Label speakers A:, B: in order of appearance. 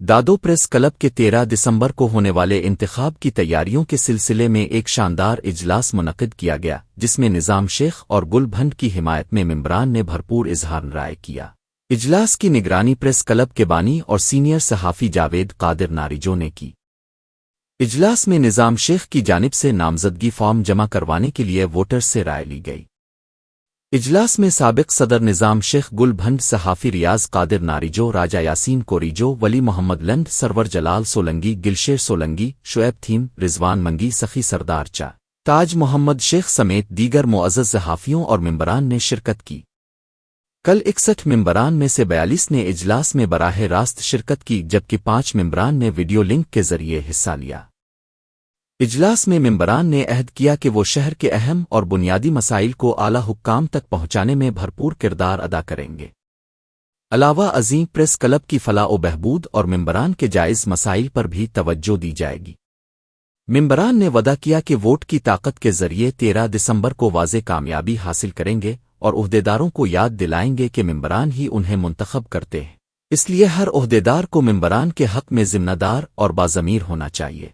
A: دادو press club کے 13 دسمبر کو ہونے والے انتخاب کی تیاریوں کے سلسلے میں ایک شاندار اجلاس منعقد کیا گیا جس میں نظام شیخ اور گل بھنڈ کی حمایت میں ممبران نے بھرپور اظہار رائے کیا۔ اجلاس کی نگرانی پریس کلب کے بانی اور سینئر صحافی جاوید قادر ناریجو نے کی۔ اجلاس میں نظام شیخ کی جانب سے نامزدگی فارم جمع کروانے کے لیے ووٹرز سے رائے لی گئی۔ اجلاس میں سابق صدر نظام شیخ گل بھنڈ، صحافی ریاض قادر ناریجو، راجہ یاسین کوریجو، ولی محمد لنڈ، سرور جلال سولنگی، گلشیر سولنگی، شعیب تھیم، رضوان منگی، سخی سردار چا، تاج محمد شیخ سمیت دیگر معزز صحافیوں اور ممبران نے شرکت کی۔ کل 61 ممبران میں سے 42 نے اجلاس میں براہ راست شرکت کی جبکہ 5 ممبران نے ویڈیو لنک کے ذریعے حصہ لیا۔ اجلاس میں ممبران نے عہد کیا کہ وہ شہر کے اہم اور بنیادی مسائل کو اعلیٰ حکام تک پہنچانے میں بھرپور کردار ادا کریں گے۔ علاوہ ازیں پریس کلب کی فلاح و بہبود اور ممبران کے جائز مسائل پر بھی توجہ دی جائے گی۔ ممبران نے وعدہ کیا کہ ووٹ کی طاقت کے ذریعے 13 دسمبر کو واضح کامیابی حاصل کریں گے اور عہدیداروں کو یاد دلائیں گے کہ ممبران ہی انہیں منتخب کرتے ہیں، اس لیے ہر عہدیدار کو ممبران کے حق میں ذمہ دار اور باضمیر ہونا چاہیے۔